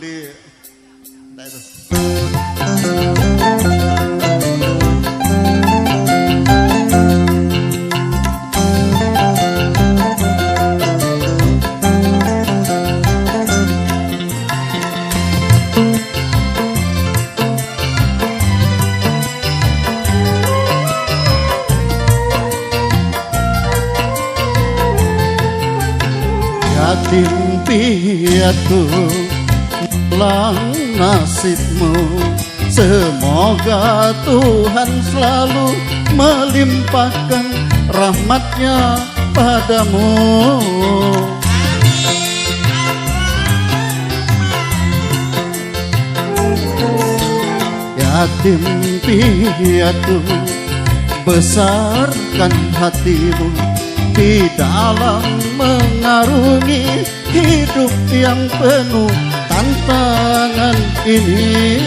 Di nah itu. Yatim piatu lang nasibmu, semoga Tuhan selalu melimpahkan rahmatnya padamu. Yatim piatu, besarkan hatimu di dalam mengarungi hidup yang penuh tantangan ini.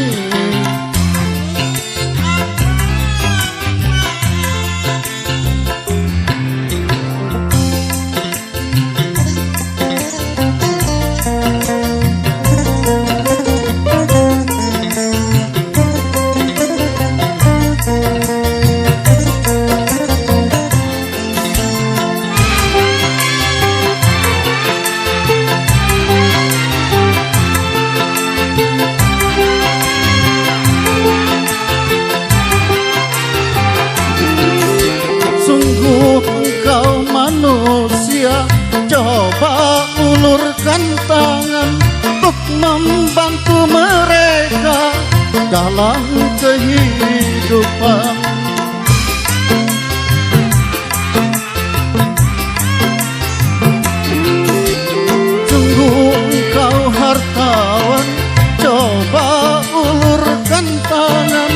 Engkau manusia, coba ulurkan tangan untuk membantu mereka dalam kehidupan. Sungguh engkau hartawan, coba ulurkan tangan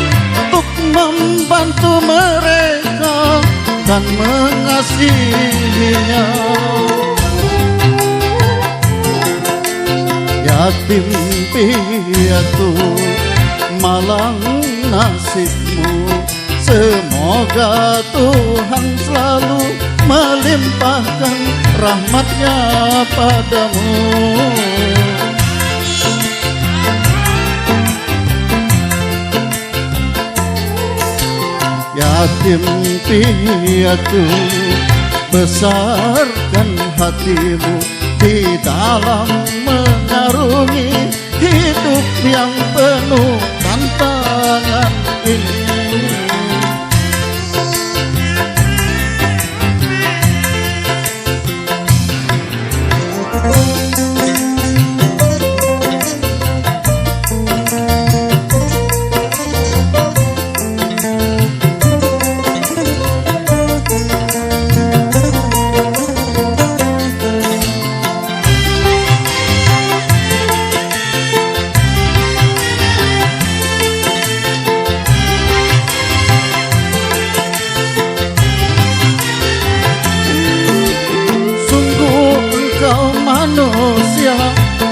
untuk membantu mereka dan mengasihinya. Yatim piatu, malang nasibmu, semoga Tuhan selalu melimpahkan rahmatnya padamu. Yatim piatu, besarkan hatimu di dalam mengarungi hidup yang penuh tantangan ini. Manusia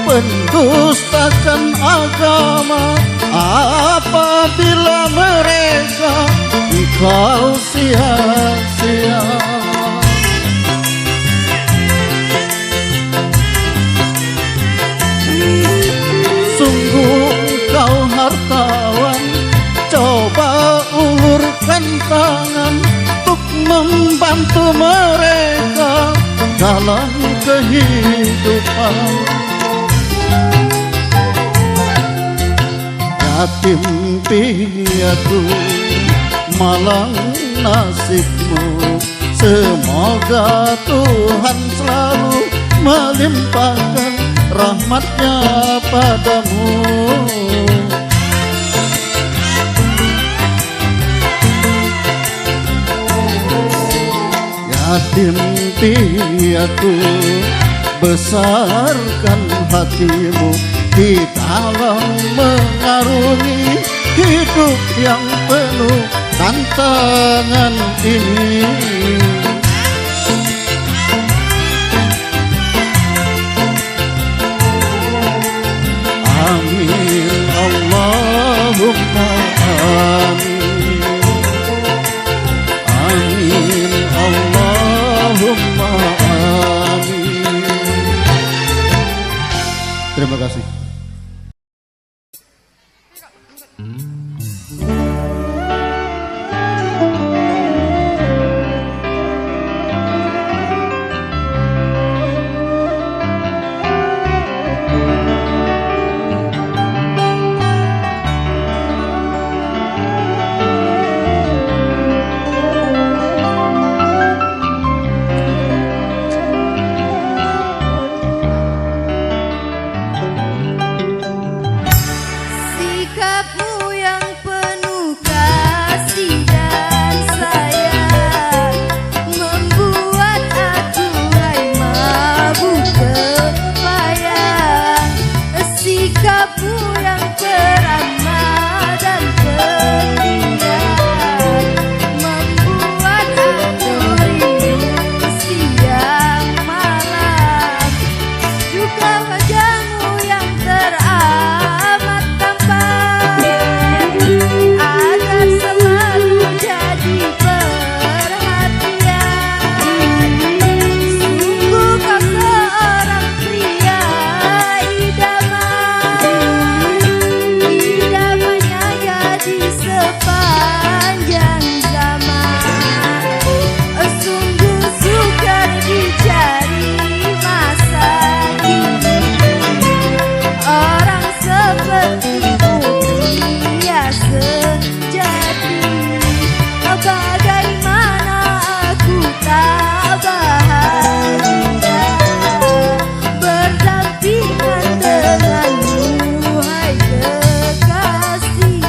pendustakan agama, apabila mereka engkau sia-sia. Sungguh engkau hartawan, coba ulurkan tangan untuk membantu mereka dalam kehidupan. Yatim piatu, malang nasibmu, semoga Tuhan selalu melimpahkan rahmatnya padamu. Yatim piatu, besarkan hatimu di dalam mengarungi hidup yang penuh tantangan ini. Amin Allahumma amin. Amin Allahumma amin. Terima kasih. Siapapun yang beramah dan setia membuat aku rindu siang malam. Juga wajahmu yang teramat tampan agar selalu jadi perhatian. Sungguh kau seorang pria idamannya jadi sepanjang zaman. Sungguh sukar dicari masa kini orang sepertimu, pria sejati. Bagaimana aku tak bahagia berdampingan denganmu, hai kekasih.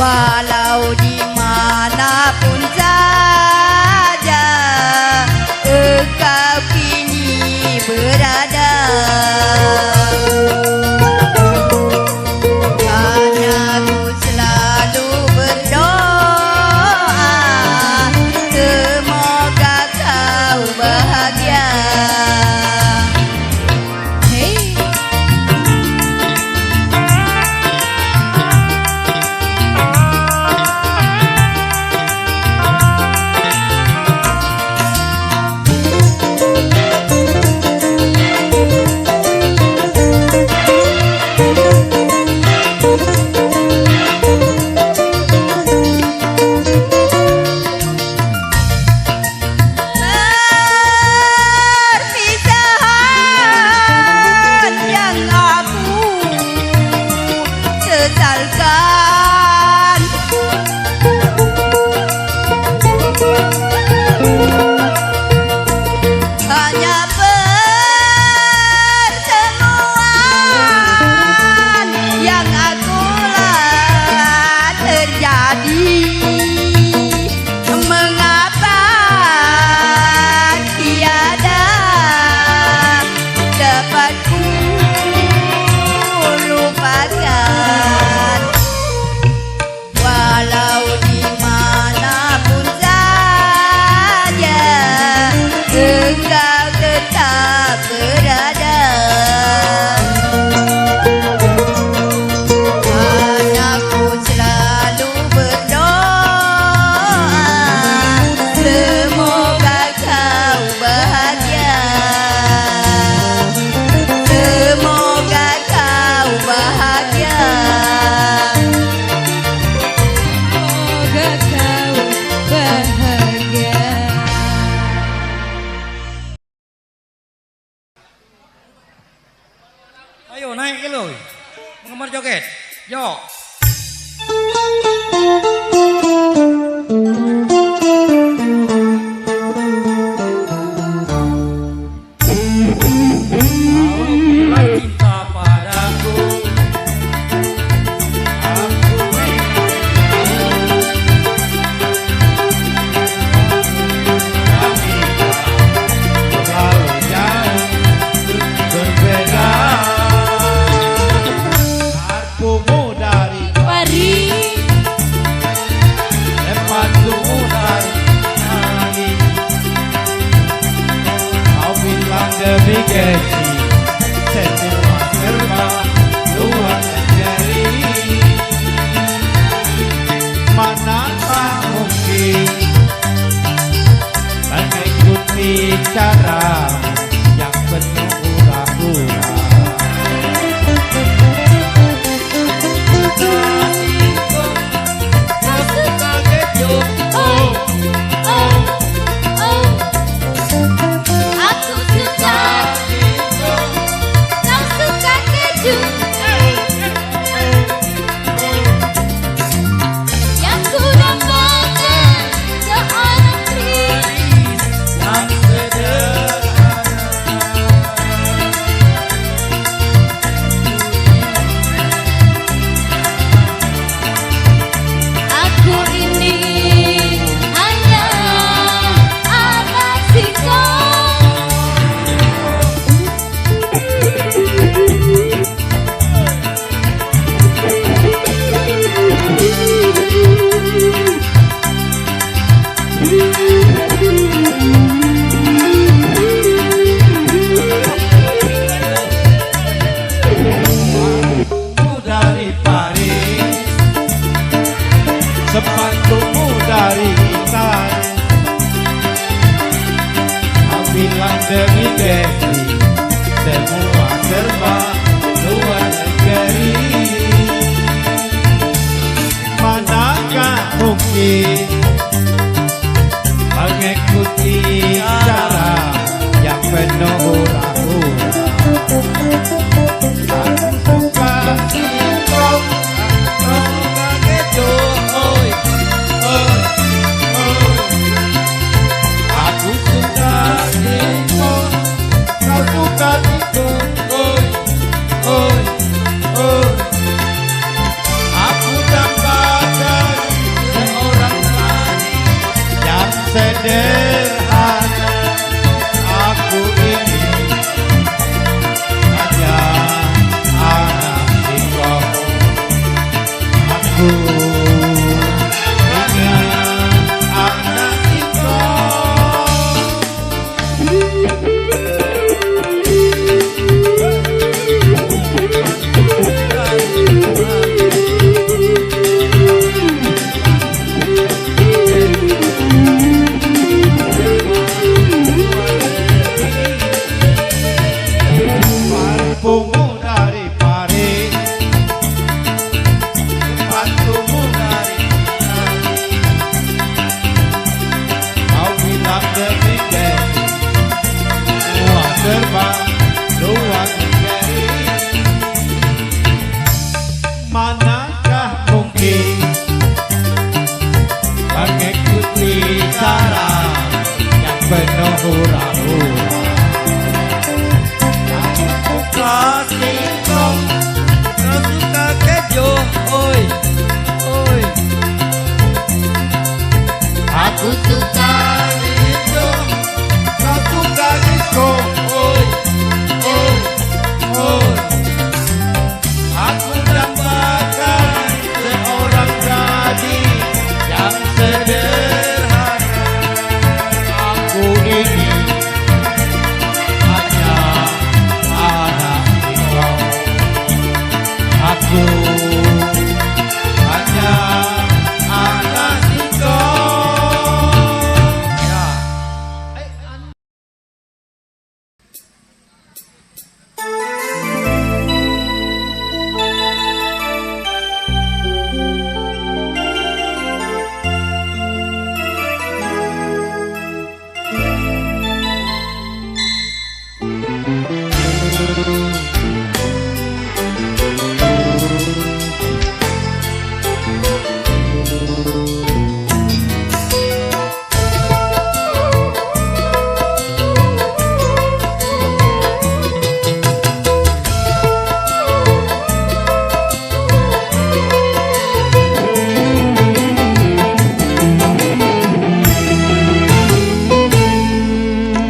Walau dimanapun saja engkau kini berada, hanya ku selalu berdoa semoga kau bahagia. Ayo naik ke lo, mengemar joget, yo. Cinta padaku, aku selalu jauh berbeda. Demikian semua serba luar negeri, manakah mungkin mengikuti cara yang penuh hura-hura. Sepatumu dari Italia, ambilan demi demi, semua serba luar negeri. Manakah mungkin mengikuti cara yang penuh hura-hura? Aku dapatkan hura-hura. Suka singkong, kau suka kejo, oi, oi. Aku suka Itu, kau suka disco, oi, oi, oi. Aku dambakan seorang gadis yang sederhana. aku ini hanya anak engkau. Aku Hanya anak singkong. Ya.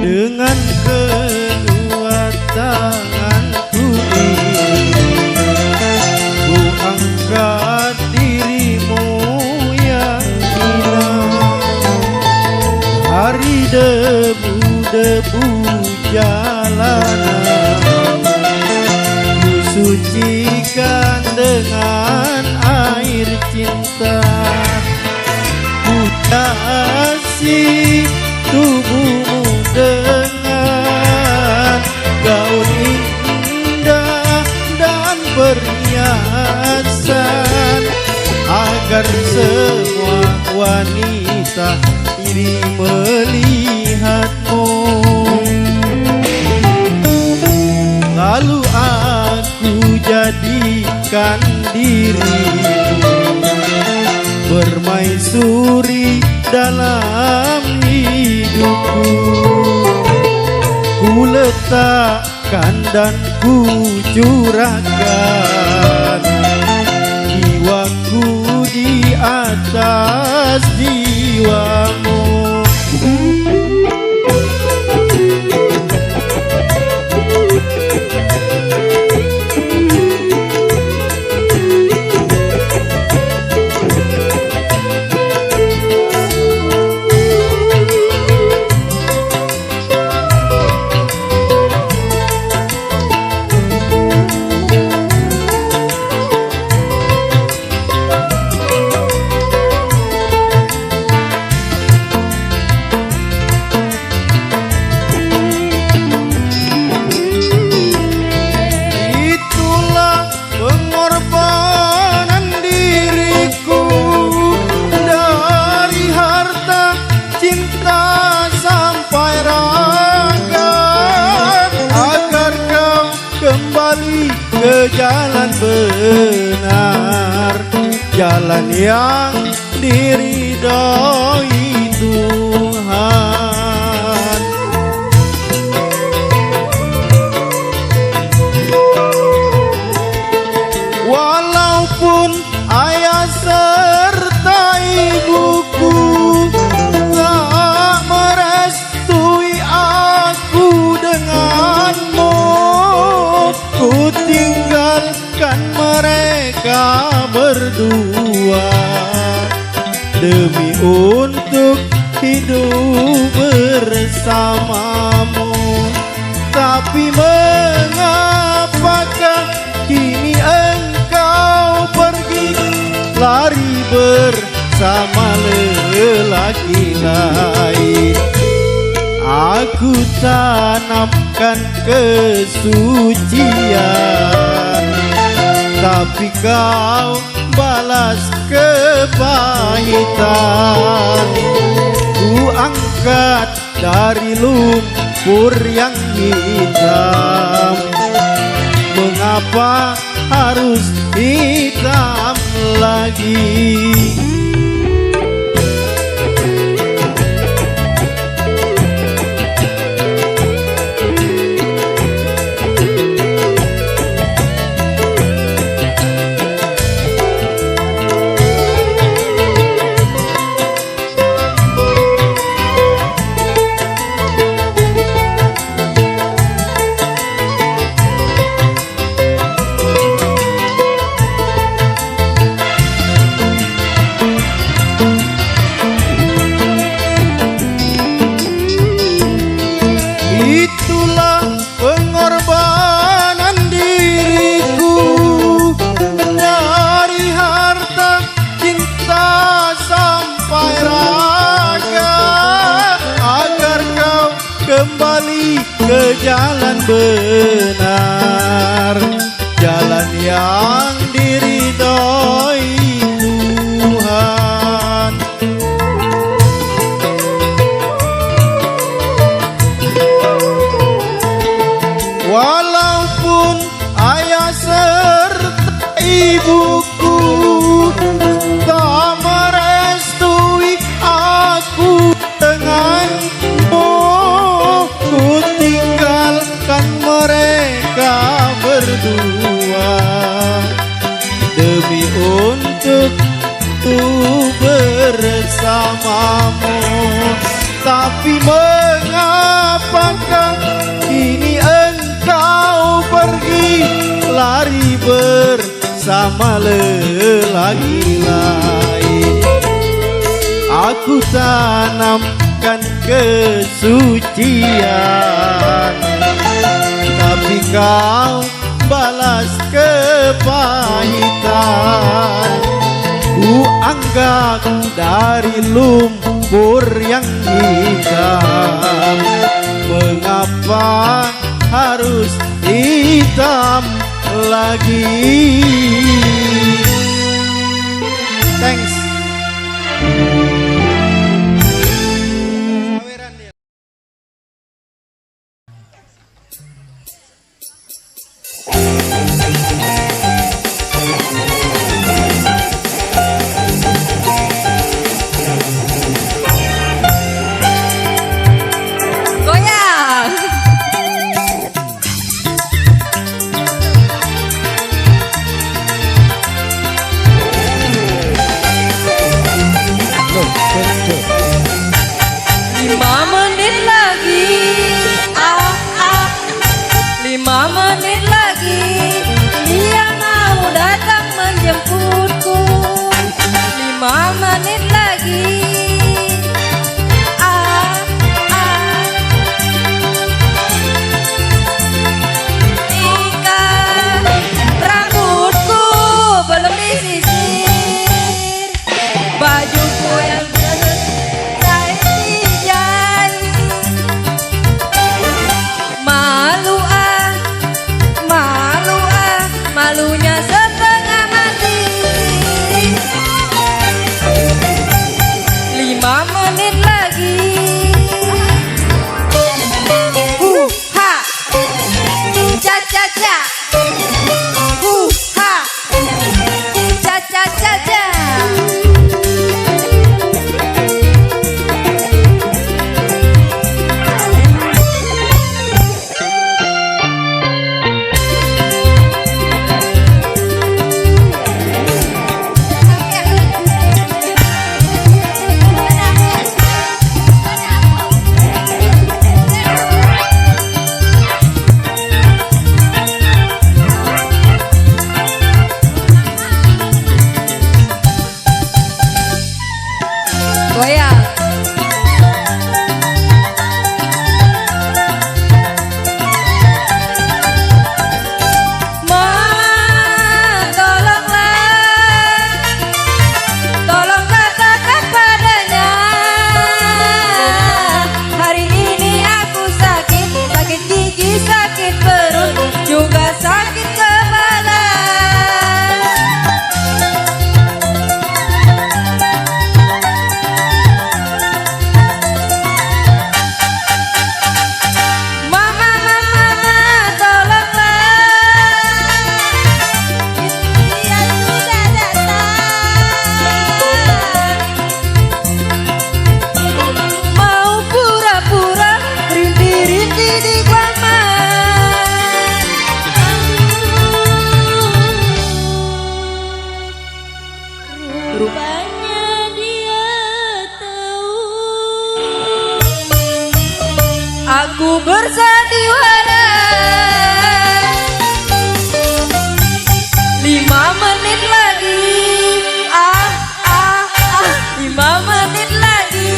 dengan kedua tanganku ini ku angkat dirimu yang indah dari debu-debu jalanan ku sucikan dengan air cinta ku kasih tubuhmu dengan gaun indah dan perhiasan agar semua wanita iri melihatmu. Lalu aku jadikan dirimu bermaisuri dalam hidupku. Ku letakkan dan ku curahkan jiwaku di atas jiwamu. Itulah pengorbanan diriku dari harta cinta sampai raga agar kau kembali ke jalan benar, jalan yang diridhoi Tuhan. Walaupun ayah serta ibuku tak merestui aku denganmu, ku tinggalkan mereka berdua demi untuk hidup bersamamu. Tapi mengapakah kini engkau pergi lari bersama lelaki lain? Aku tanamkan kesucian, tapi kau balas kepahitan. Ku angkat dari lumpur yang hitam. Mengapa harus hitam lagi? benar, jalan yang diridhoi Tuhan. Walaupun ayah serta ibuku tak merestui aku denganmu, ku tinggalkan mereka berdua demi untuk bersamamu. Tapi mengapakah kini engkau pergi lari bersama lelaki lain? Aku tanamkan kesucian, tapi kau balas kepahitan. Ku anggap dari lumpur yang hitam, mengapa harus hitam lagi? Thanks. Goyang. Loh, betul. 5 menit lagi, 5 menit lagi, dia mau datang menjemputku. 5 menit lagi, ikat rambutku belum disisir, bajuku yang selesai dijahit. Malu malunya setengah mati. 5 menit lagi, ha, cha cha cha, ha, cha cha cha cha. Goyang. Ma, tolong katakan padanya, hari ini aku sakit gigi, sakit perut, juga sakit kepala. Mama, tolonglah, dia sudah datang. Mau pura-pura rintih-rintih di kamar. Rupanya dia tahu aku bersandiwara. 5 menit lagi, 5 menit lagi,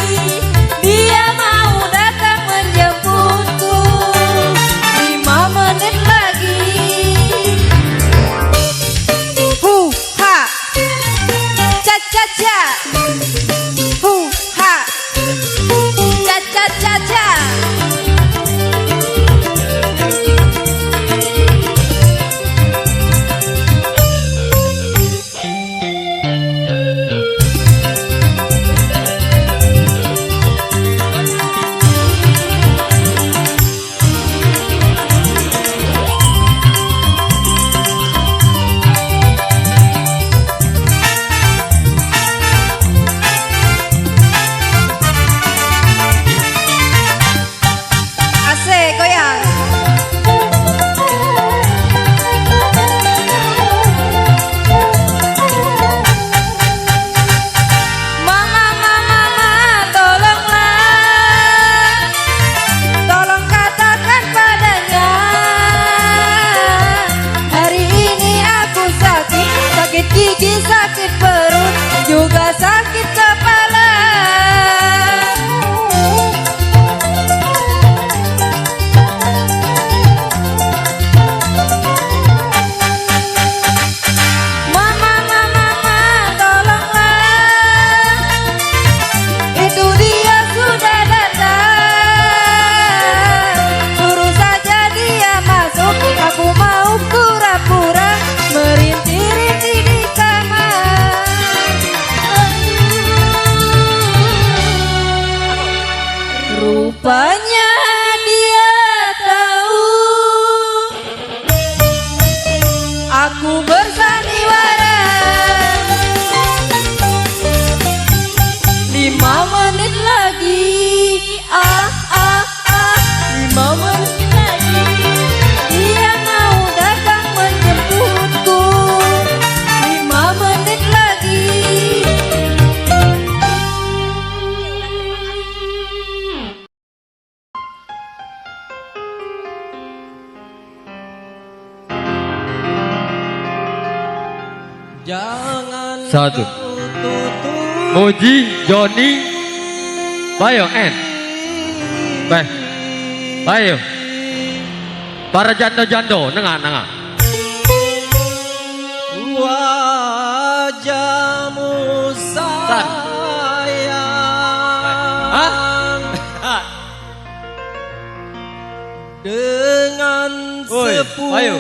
dia mau datang menjemputku. 5 menit lagi, ha, cha cha cha, ha, cha cha cha cha. Satu. Moji, Joni, Bayo, N. Bayo. Para jando-jando, nengah. Wajahmu sayang dengan Woi, ayo.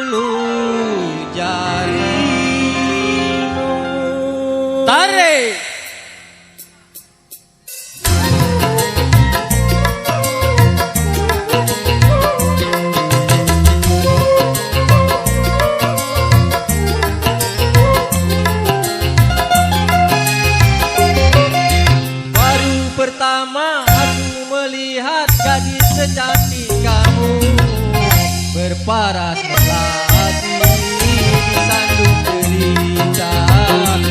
10 jarimu. Tarik. Pertama aku melihat gadis secantik kamu berparas melati disandung derita,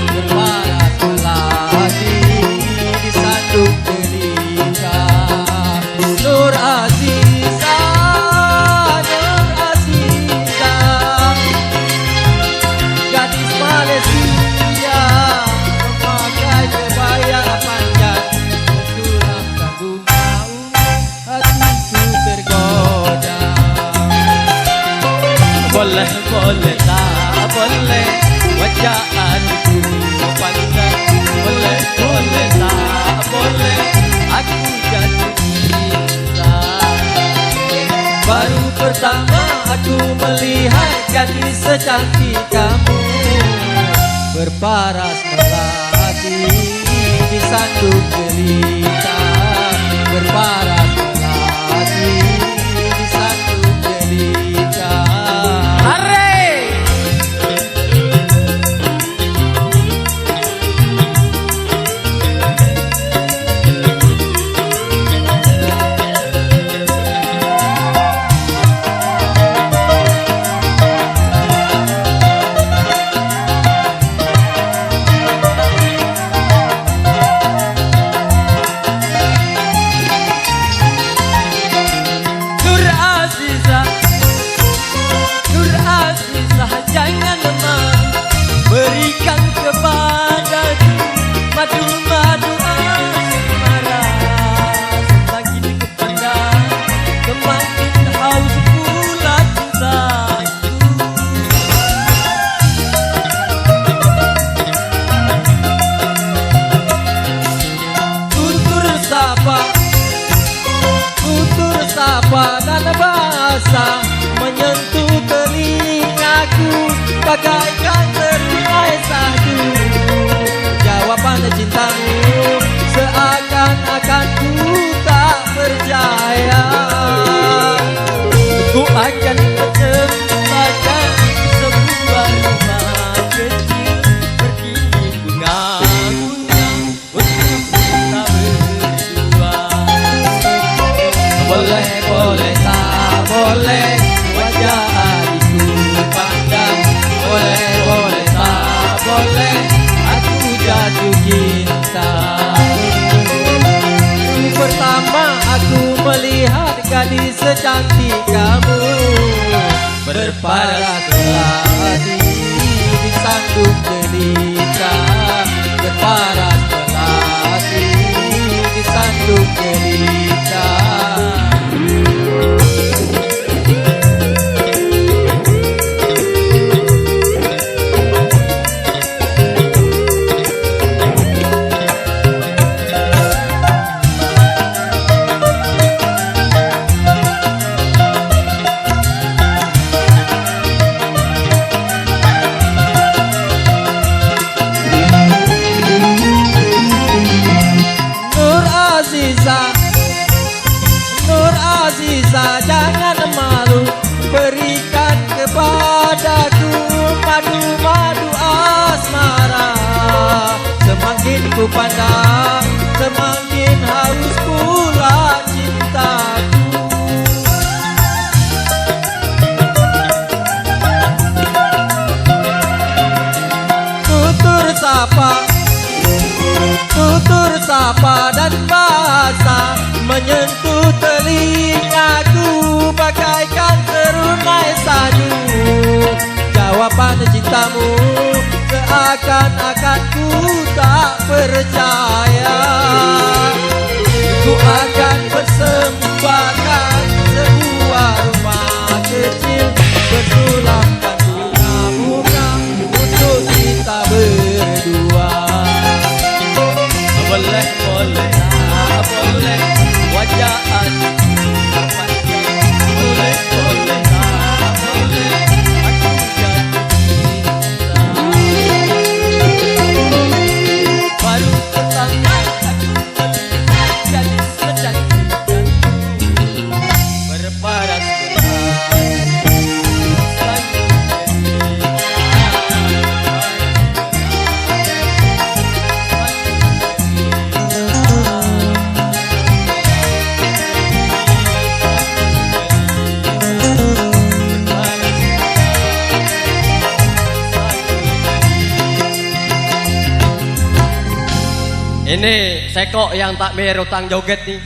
berparas melati disandung derita. Nur Aziza, Nur Aziza, gadis Malaysia memakai kebaya panjang. Boleh, boleh, tak boleh. Wajah hatiku pandang. Boleh, boleh, tak boleh. Aku jatuh cinta. Baru pertama aku melihat gadis secantik kamu berparas melati disandung derita, berparas melati disandung derita. Jangan lemah, berikan kepadaku madu-madu asmara. Semakin kupandang, semakin haus pula cintaku. Tutur sapa dan bahasa menyentuh telingaku bagaikan terurai sahdu. Jawaban cintamu seakan-akan ku tak percaya. Ku akan menciptakan sebuah rumah kecil berdinding bunga-bunga untuk kita berdua. Boleh, boleh, tak boleh. Wajah adikku pandang. Boleh, boleh, tak boleh. Aku jatuh cinta. Pertama aku melihat gadis secantik kamu berparas melati disandung derita, berparas melati disandung derita. Nur Aziza, jangan malu, berikan kepadaku madu-madu asmara. Semakin ku pandang, semakin haus pula cintaku. Tutur sapa dan bahasa menyentuh telingaku bagaikan terunai sadu. Jawaban cintamu Seakan-akan ku tak percaya, ku akan persembahkan sebuah rumah kecil bertuliskan bunga-bunga untuk kita berdua. Boleh, boleh, tak boleh, wajah hati panjang. Boleh, boleh, tak boleh, aku jatuh cinta. Baru pertama aku melihat gadis secantik jantung berparas ini Seko yang tak bayar utang joget nih.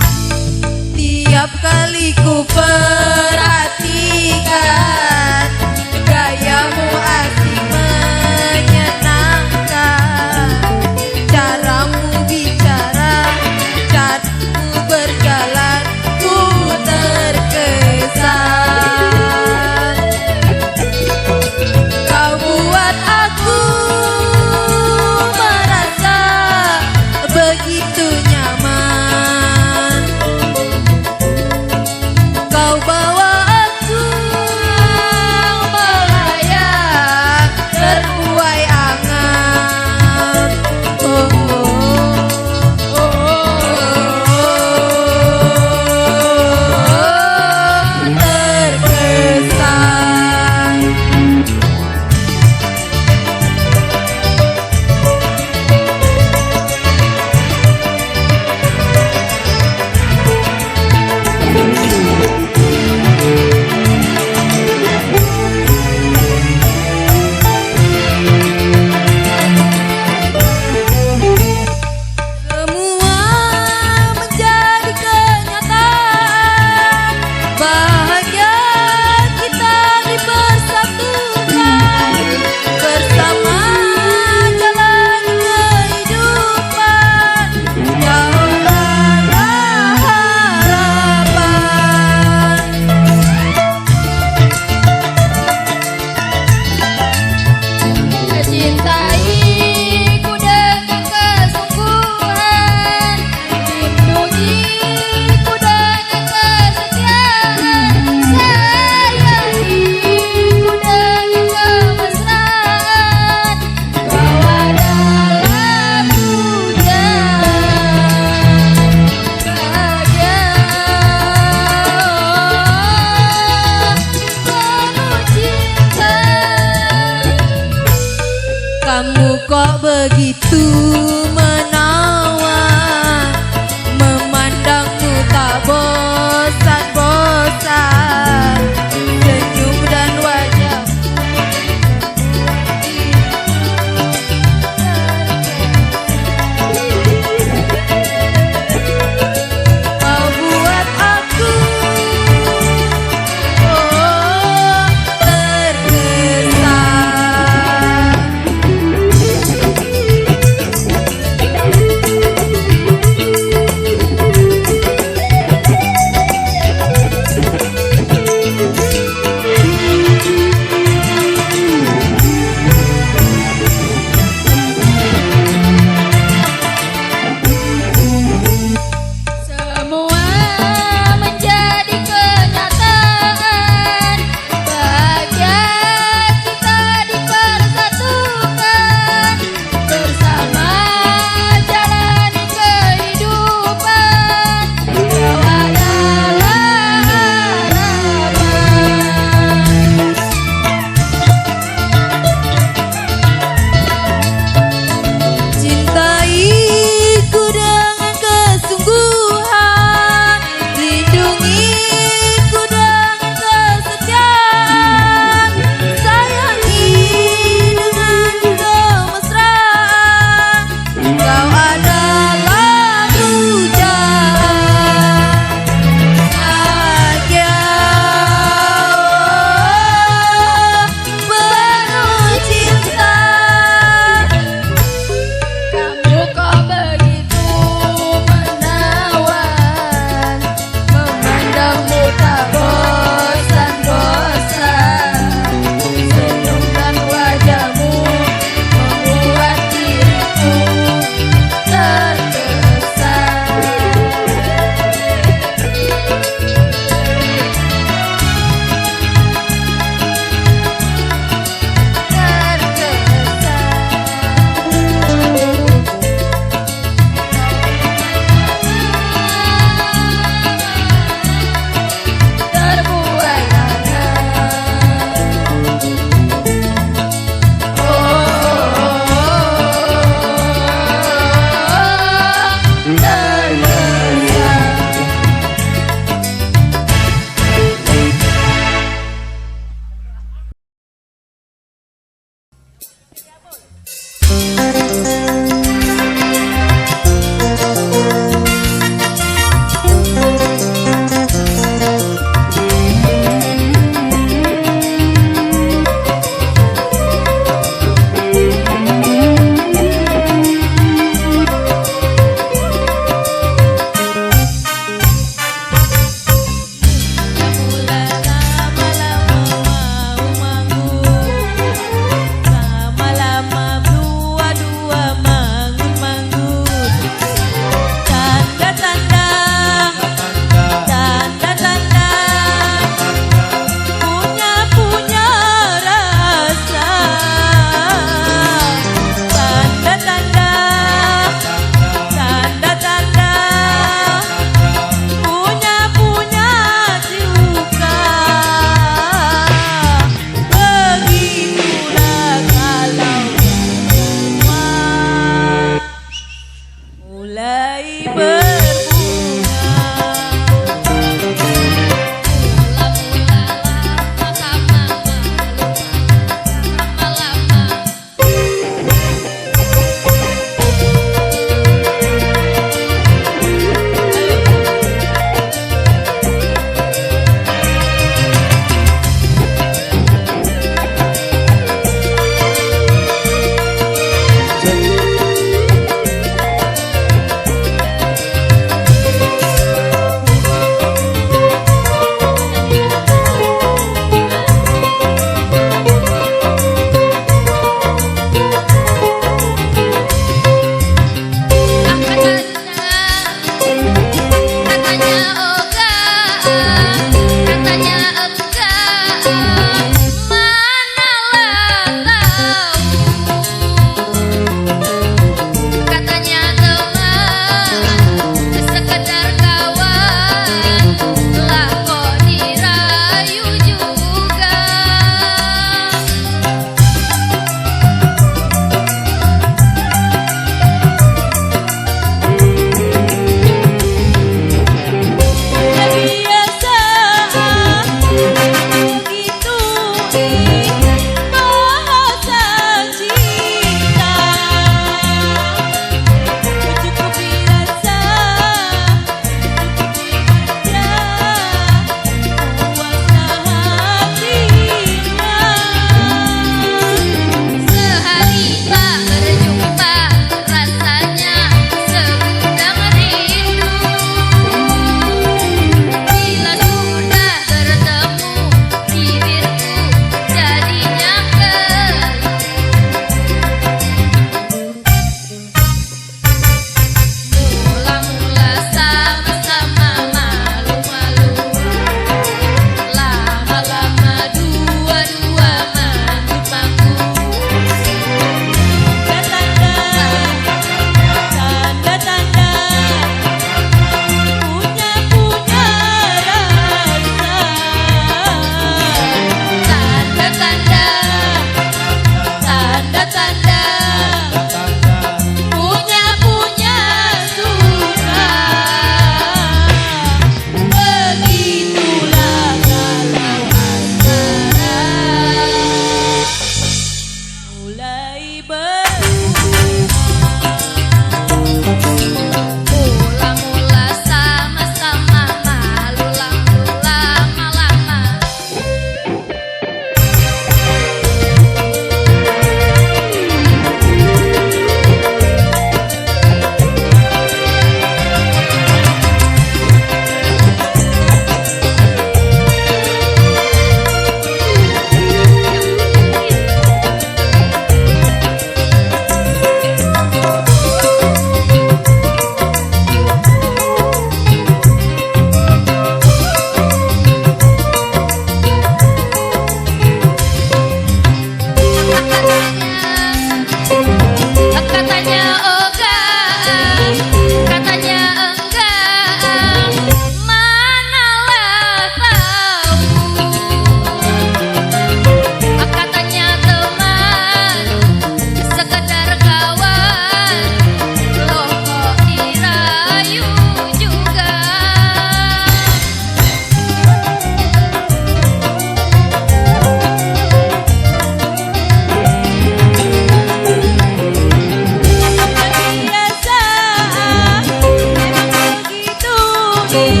Bahasa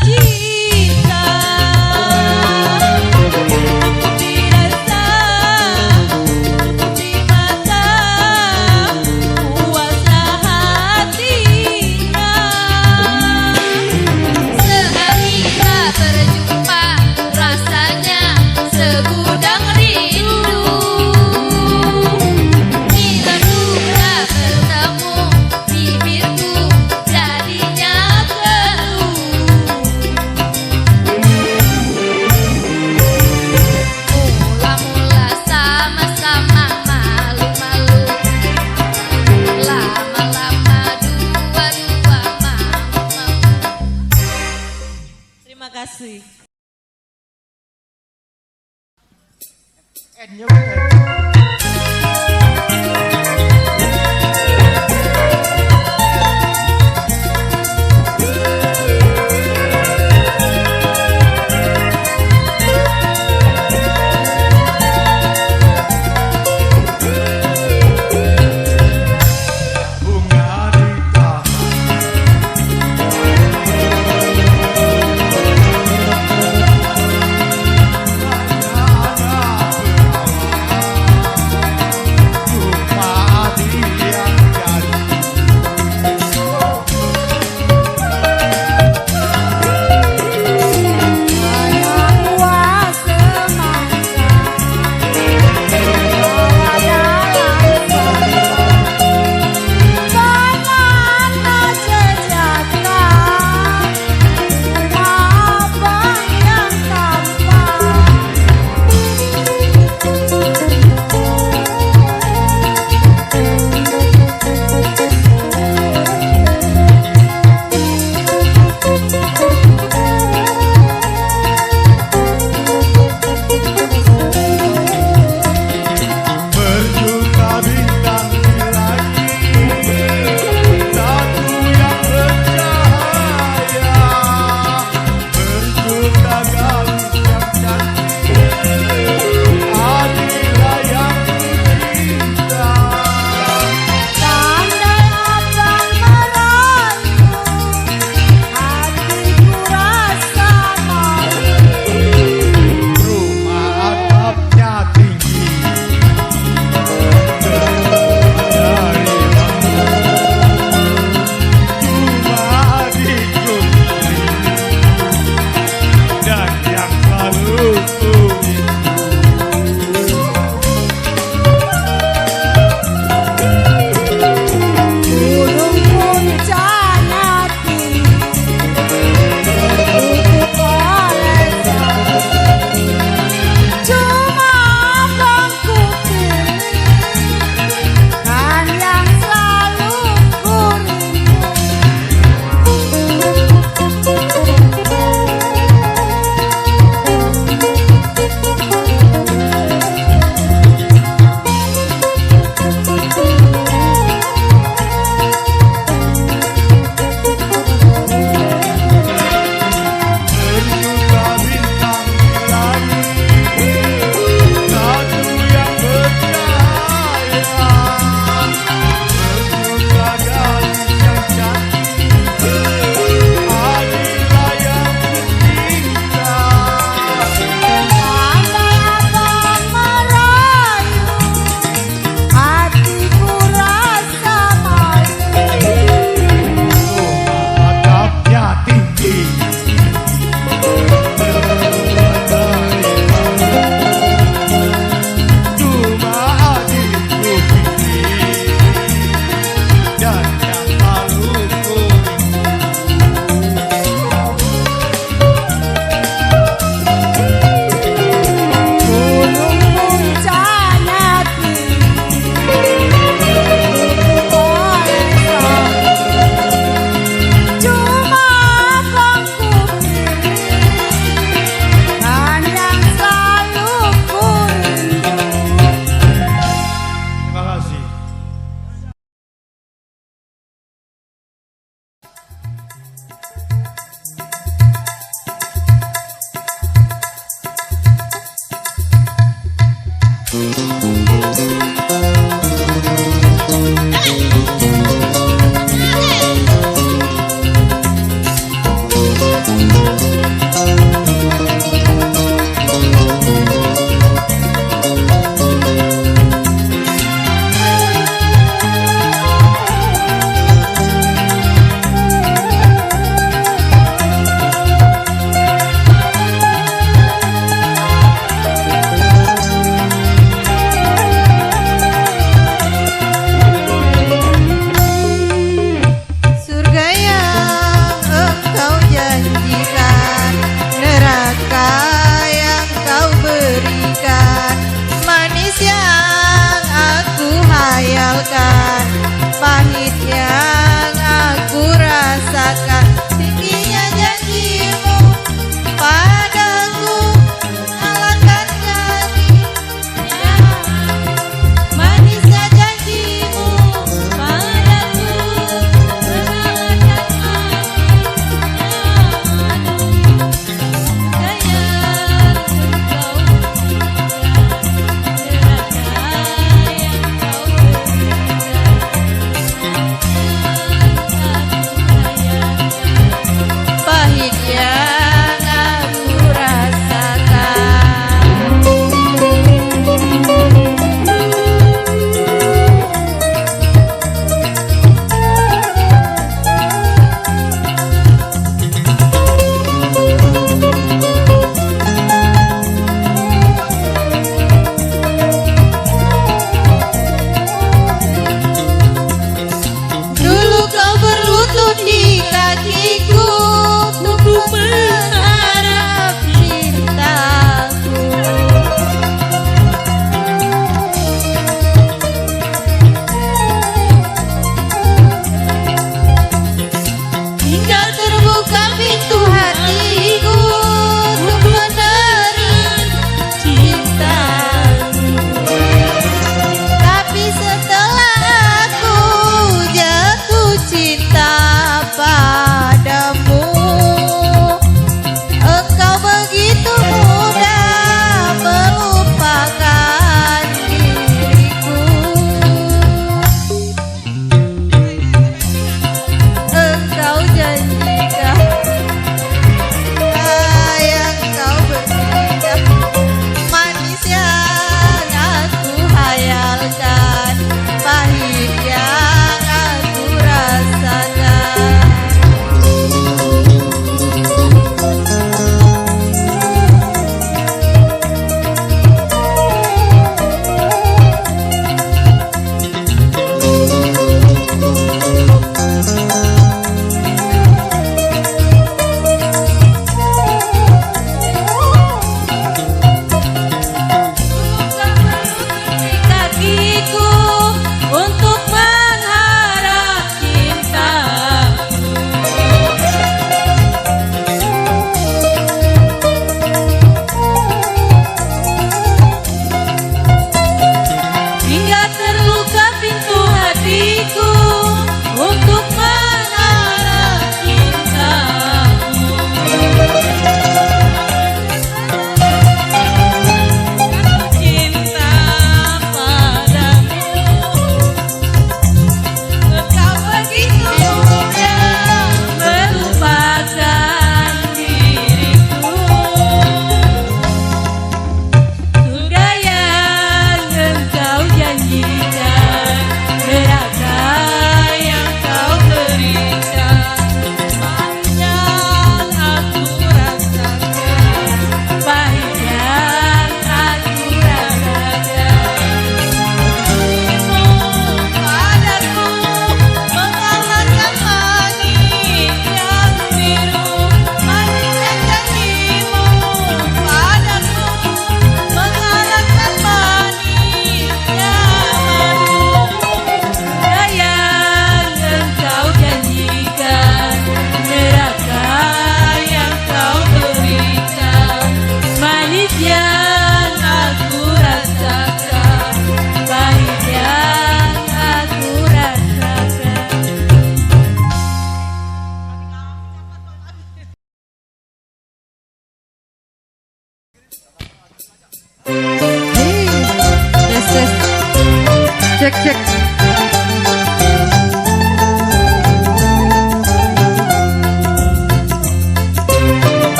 cinta cukup dirasa, cukup di mata, puaslah hatinya. Sehari tak berjumpa, rasanya segudang rindu. Bila sudah bertemu, bibirku jadinya keruh. Mula-mula sama-sama malu-malu, lama-lama dua-dua mau-mau. Terima kasih.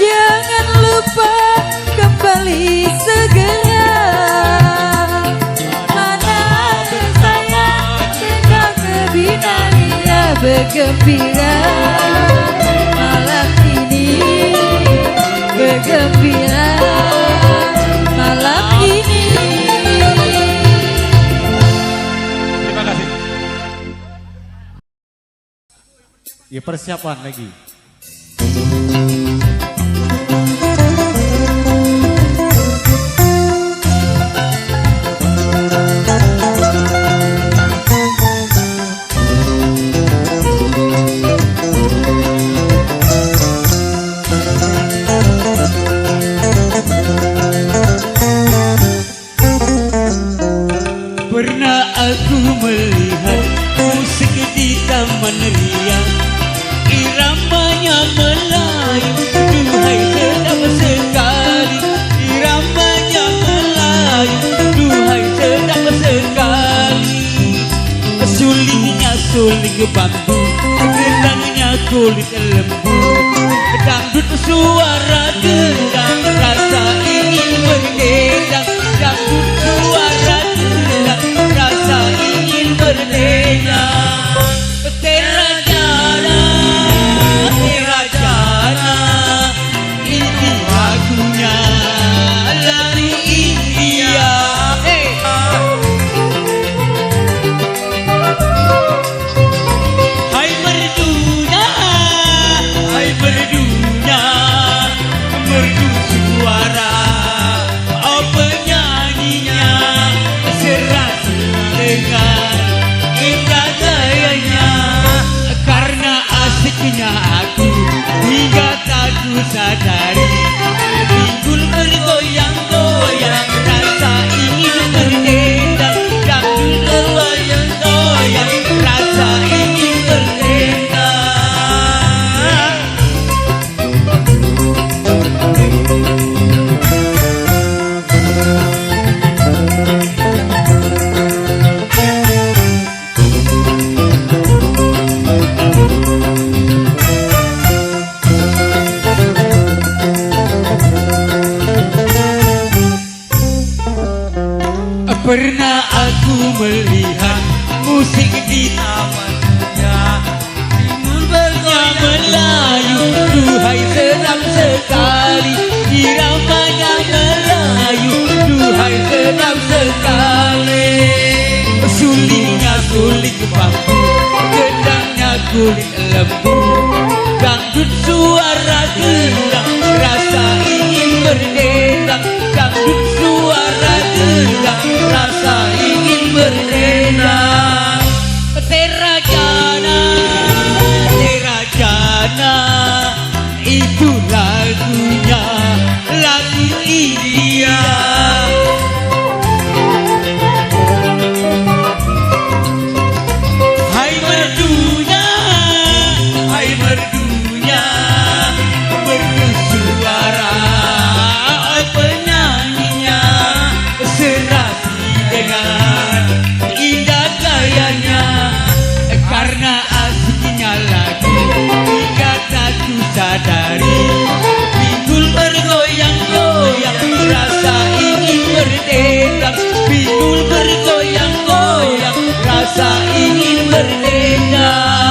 Jangan lupa kembali segera. Mana saya sedang binaria bergembira. Malam ini bergembira. Malam ini. Terima kasih. Ya persiapan lagi. Pernah aku melihat musik di taman ria, iramanya Melayu, duhai sedap sekali. Iramanya Melayu, duhai sedap sekali. Sulingnya suling bambu, gendangnya kulit lembu. Dangdut suara gendang, rasa ingin berdendang. Dangdut suara gendang, rasa ingin berdendang. Terajana, terajana, ini lagunya lagu India. Hai merdunya, hai merdunya, merdu suara, oh penyanyinya serasi dengar indah gayanya. Karena asiknya aku hingga tak ku sadari, pinggul bergoyang-goyang, rasa ingin berdendang. Dangdut bergoyang-goyang, rasa ingin berdendang. Pernah aku melihat musik di tamannya, timbulnya Melayu, duhai sedap sekali. Iramanya Melayu, duhai sedap sekali. Sulingnya suling bambu, gendangnya kulit lembu. Dangdut suara gendang, rasa ingin berdendang. Dangdut suara gendang, rasa ingin berdendang. Terajana, terajana, itu lagunya lagu India. Hai merdunya, hai merdunya, merdu suara, oh penyanyinya serasi dengan indah gayanya. Karena asiknya lagu hingga tak ku sadari, pinggul bergoyang-goyang, rasa ingin berdendang. Pinggul bergoyang-goyang, rasa ingin berdendang.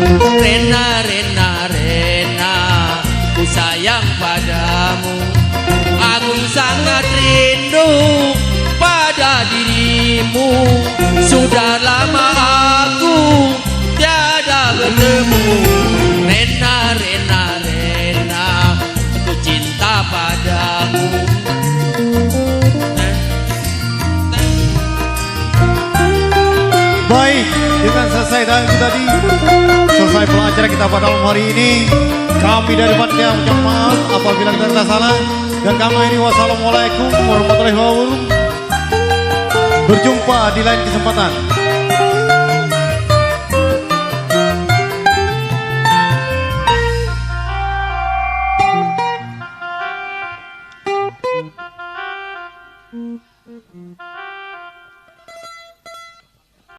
Rena, Rena, Rena, ku sayang padamu. Aku sangat rindu pada dirimu. Sudah lama aku tiada bertemu. Rena, Rena, Rena, ku cinta padamu. Baik, dengan selesai tadi selesai pelajaran kita pada malam hari ini. Kami dari panitia ucap maaf apabila kita salah, dan kami ini wassalamualaikum warahmatullahi wabarakatuh. Berjumpa di lain kesempatan.